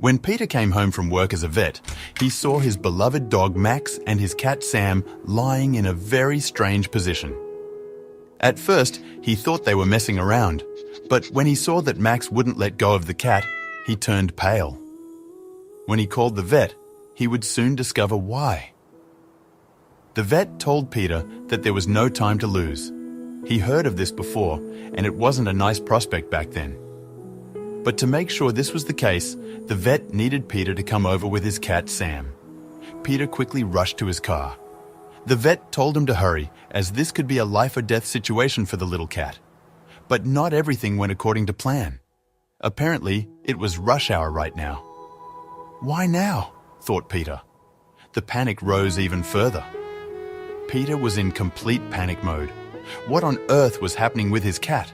When Peter came home from work as a vet, he saw his beloved dog Max and his cat Sam lying in a very strange position. At first, he thought they were messing around, but when he saw that Max wouldn't let go of the cat, he turned pale. When he called the vet, he would soon discover why. The vet told Peter that there was no time to lose. He heard of this before, and it wasn't a nice prospect back then. But to make sure this was the case, the vet needed Peter to come over with his cat Sam. Peter quickly rushed to his car. The vet told him to hurry, as this could be a life-or-death situation for the little cat. But not everything went according to plan. Apparently, it was rush hour right now. Why now? Thought Peter. The panic rose even further. Peter was in complete panic mode. What on earth was happening with his cat?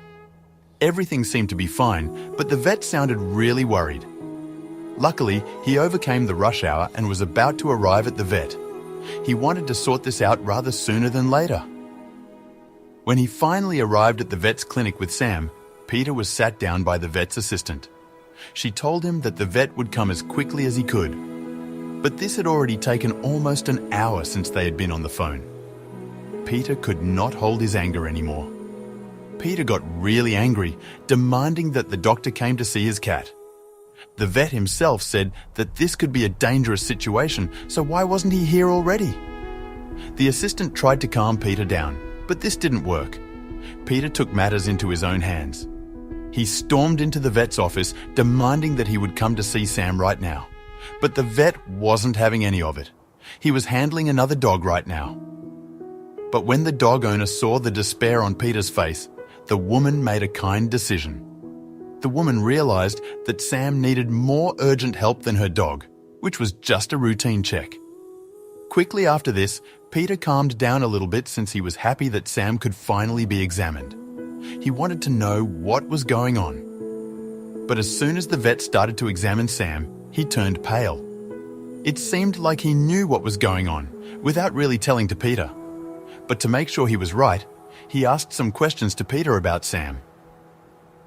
Everything seemed to be fine, but the vet sounded really worried. Luckily, he overcame the rush hour and was about to arrive at the vet. He wanted to sort this out rather sooner than later. When he finally arrived at the vet's clinic with Sam, Peter was sat down by the vet's assistant. She told him that the vet would come as quickly as he could. But this had already taken almost an hour since they had been on the phone. Peter could not hold his anger anymore. Peter got really angry, demanding that the doctor came to see his cat. The vet himself said that this could be a dangerous situation, so why wasn't he here already? The assistant tried to calm Peter down, but this didn't work. Peter took matters into his own hands. He stormed into the vet's office, demanding that he would come to see Sam right now. But the vet wasn't having any of it. He was handling another dog right now. But when the dog owner saw the despair on Peter's face, the woman made a kind decision. The woman realized that Sam needed more urgent help than her dog, which was just a routine check. Quickly after this, Peter calmed down a little bit since he was happy that Sam could finally be examined. He wanted to know what was going on. But as soon as the vet started to examine Sam, he turned pale. It seemed like he knew what was going on, without really telling to Peter. But to make sure he was right, he asked some questions to Peter about Sam.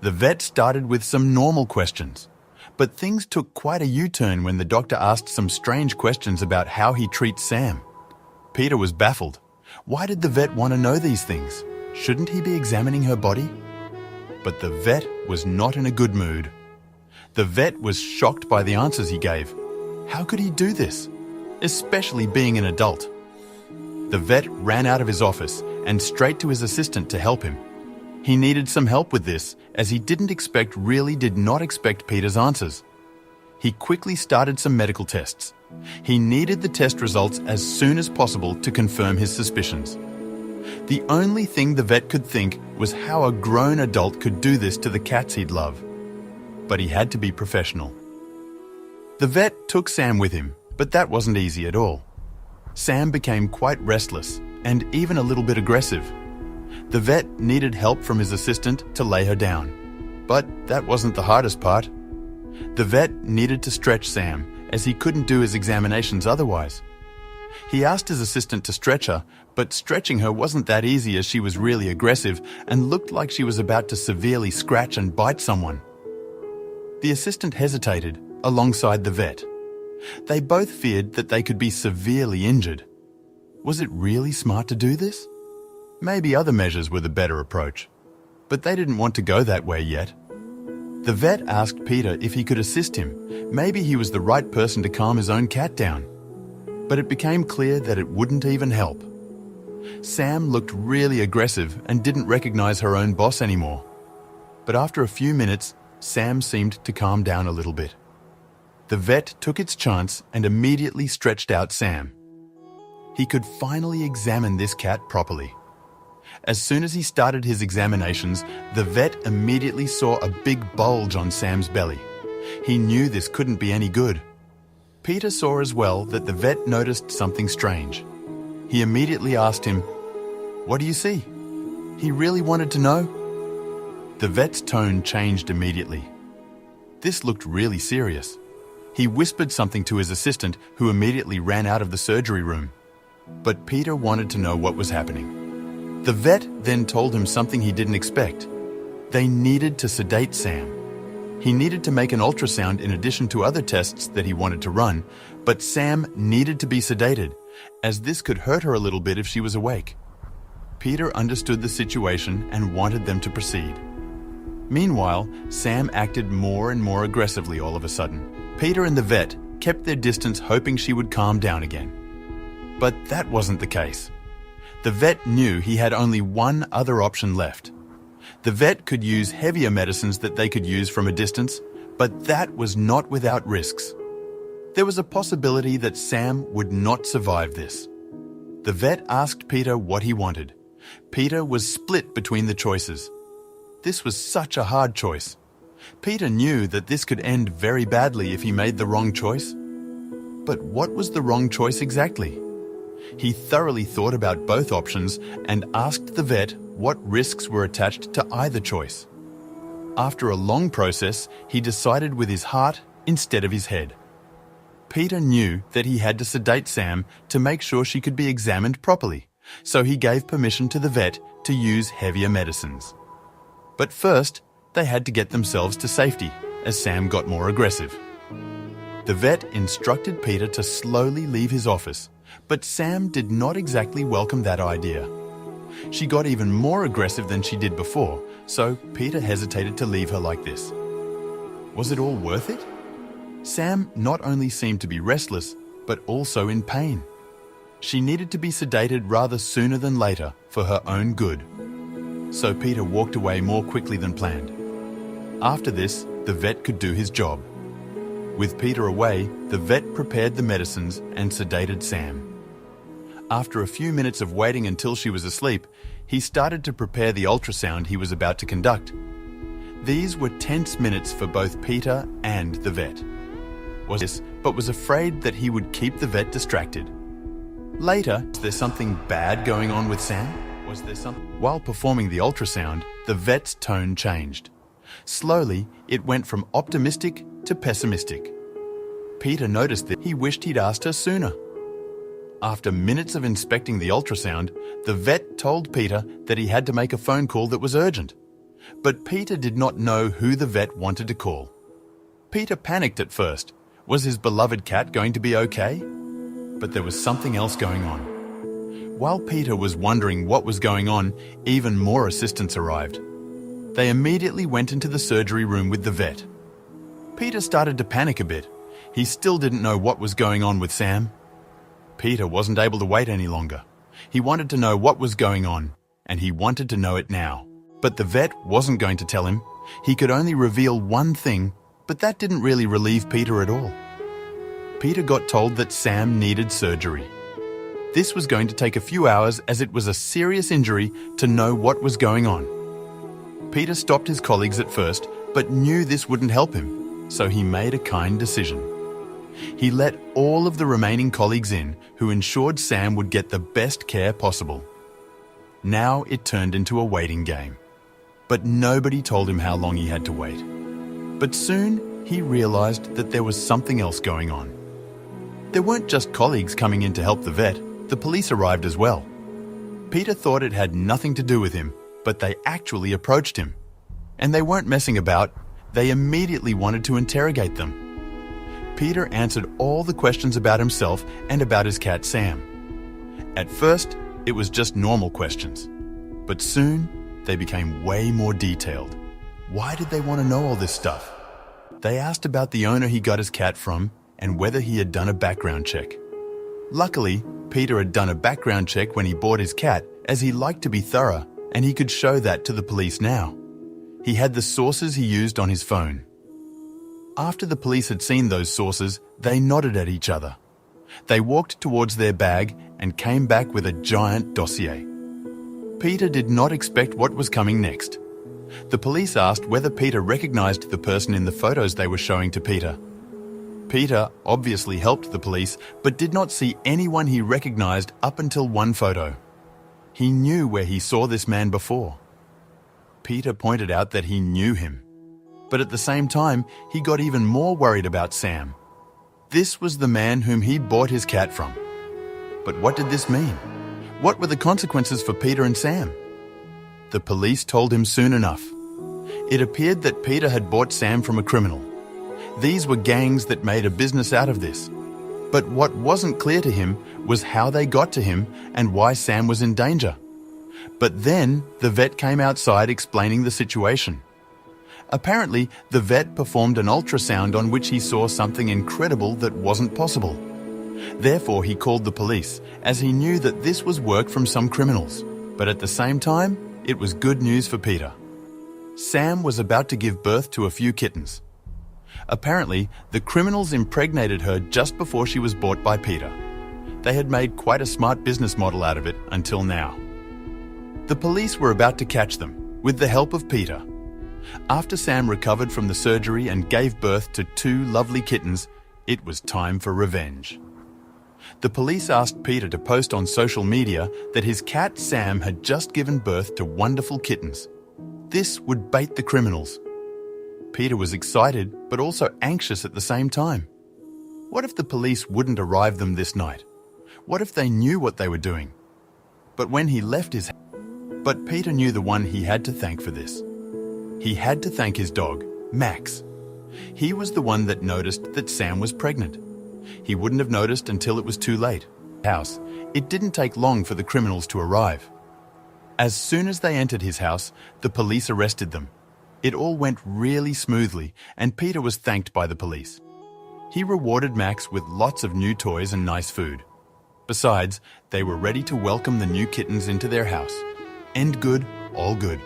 The vet started with some normal questions, but things took quite a U-turn when the doctor asked some strange questions about how he treats Sam. Peter was baffled. Why did the vet want to know these things? Shouldn't he be examining her body? But the vet was not in a good mood. The vet was shocked by the answers he gave. How could he do this? Especially being an adult. The vet ran out of his office and straight to his assistant to help him. He needed some help with this, as he did not expect Peter's answers. He quickly started some medical tests. He needed the test results as soon as possible to confirm his suspicions. The only thing the vet could think was how a grown adult could do this to the cats he'd love. But he had to be professional. The vet took Sam with him, but that wasn't easy at all. Sam became quite restless and even a little bit aggressive. The vet needed help from his assistant to lay her down, but that wasn't the hardest part. The vet needed to stretch Sam, as he couldn't do his examinations otherwise. He asked his assistant to stretch her, but stretching her wasn't that easy as she was really aggressive and looked like she was about to severely scratch and bite someone. The assistant hesitated alongside the vet. They both feared that they could be severely injured. Was it really smart to do this? Maybe other measures were the better approach, but they didn't want to go that way yet. The vet asked Peter if he could assist him. Maybe he was the right person to calm his own cat down. But it became clear that it wouldn't even help. Sam looked really aggressive and didn't recognize her own boss anymore. But after a few minutes, Sam seemed to calm down a little bit. The vet took its chance and immediately stretched out Sam. He could finally examine this cat properly. As soon as he started his examinations, the vet immediately saw a big bulge on Sam's belly. He knew this couldn't be any good. Peter saw as well that the vet noticed something strange. He immediately asked him, "What do you see?" He really wanted to know. The vet's tone changed immediately. This looked really serious. He whispered something to his assistant, who immediately ran out of the surgery room. But Peter wanted to know what was happening. The vet then told him something he didn't expect. They needed to sedate Sam. He needed to make an ultrasound in addition to other tests that he wanted to run, but Sam needed to be sedated, as this could hurt her a little bit if she was awake. Peter understood the situation and wanted them to proceed. Meanwhile, Sam acted more and more aggressively all of a sudden. Peter and the vet kept their distance, hoping she would calm down again. But that wasn't the case. The vet knew he had only one other option left. The vet could use heavier medicines that they could use from a distance, but that was not without risks. There was a possibility that Sam would not survive this. The vet asked Peter what he wanted. Peter was split between the choices. This was such a hard choice. Peter knew that this could end very badly if he made the wrong choice. But what was the wrong choice exactly? He thoroughly thought about both options and asked the vet what risks were attached to either choice. After a long process, he decided with his heart instead of his head. Peter knew that he had to sedate Sam to make sure she could be examined properly, so he gave permission to the vet to use heavier medicines. But first, they had to get themselves to safety as Sam got more aggressive. The vet instructed Peter to slowly leave his office, but Sam did not exactly welcome that idea. She got even more aggressive than she did before, so Peter hesitated to leave her like this. Was it all worth it? Sam not only seemed to be restless, but also in pain. She needed to be sedated rather sooner than later for her own good. So Peter walked away more quickly than planned. After this, the vet could do his job. With Peter away, the vet prepared the medicines and sedated Sam. After a few minutes of waiting until she was asleep, he started to prepare the ultrasound he was about to conduct. These were tense minutes for both Peter and the vet. But was afraid that he would keep the vet distracted. Later, was there something bad going on with Sam? While performing the ultrasound, the vet's tone changed. Slowly, it went from optimistic to pessimistic. Peter noticed that he wished he'd asked her sooner. After minutes of inspecting the ultrasound, the vet told Peter that he had to make a phone call that was urgent. But Peter did not know who the vet wanted to call. Peter panicked at first. Was his beloved cat going to be okay? But there was something else going on. While Peter was wondering what was going on, even more assistants arrived. They immediately went into the surgery room with the vet. Peter started to panic a bit. He still didn't know what was going on with Sam. Peter wasn't able to wait any longer. He wanted to know what was going on, and he wanted to know it now. But the vet wasn't going to tell him. He could only reveal one thing, but that didn't really relieve Peter at all. Peter got told that Sam needed surgery. This was going to take a few hours as it was a serious injury to know what was going on. Peter stopped his colleagues at first, but knew this wouldn't help him, so he made a kind decision. He let all of the remaining colleagues in, who ensured Sam would get the best care possible. Now it turned into a waiting game. But nobody told him how long he had to wait. But soon he realized that there was something else going on. There weren't just colleagues coming in to help the vet, the police arrived as well. Peter thought it had nothing to do with him, but they actually approached him. And they weren't messing about, they immediately wanted to interrogate them. Peter answered all the questions about himself and about his cat Sam. At first, it was just normal questions, but soon they became way more detailed. Why did they want to know all this stuff? They asked about the owner he got his cat from and whether he had done a background check. Luckily, Peter had done a background check when he bought his cat, as he liked to be thorough, and he could show that to the police now. He had the sources he used on his phone. After the police had seen those sources, they nodded at each other. They walked towards their bag and came back with a giant dossier. Peter did not expect what was coming next. The police asked whether Peter recognized the person in the photos they were showing to Peter. Peter obviously helped the police, but did not see anyone he recognized up until one photo. He knew where he saw this man before. Peter pointed out that he knew him. But at the same time, he got even more worried about Sam. This was the man whom he bought his cat from. But what did this mean? What were the consequences for Peter and Sam? The police told him soon enough. It appeared that Peter had bought Sam from a criminal. These were gangs that made a business out of this. But what wasn't clear to him was how they got to him and why Sam was in danger. But then the vet came outside explaining the situation. Apparently, the vet performed an ultrasound on which he saw something incredible that wasn't possible. Therefore, he called the police, as he knew that this was work from some criminals. But at the same time, it was good news for Peter. Sam was about to give birth to a few kittens. Apparently, the criminals impregnated her just before she was bought by Peter. They had made quite a smart business model out of it until now. The police were about to catch them, with the help of Peter. After Sam recovered from the surgery and gave birth to 2 lovely kittens, it was time for revenge. The police asked Peter to post on social media that his cat Sam had just given birth to wonderful kittens. This would bait the criminals. Peter was excited, but also anxious at the same time. What if the police wouldn't arrive them this night? What if they knew what they were doing? But when he left his house, But Peter knew the one he had to thank for this. He had to thank his dog, Max. He was the one that noticed that Sam was pregnant. He wouldn't have noticed until it was too late. House. It didn't take long for the criminals to arrive. As soon as they entered his house, the police arrested them. It all went really smoothly, and Peter was thanked by the police. He rewarded Max with lots of new toys and nice food. Besides, they were ready to welcome the new kittens into their house. End good, all good.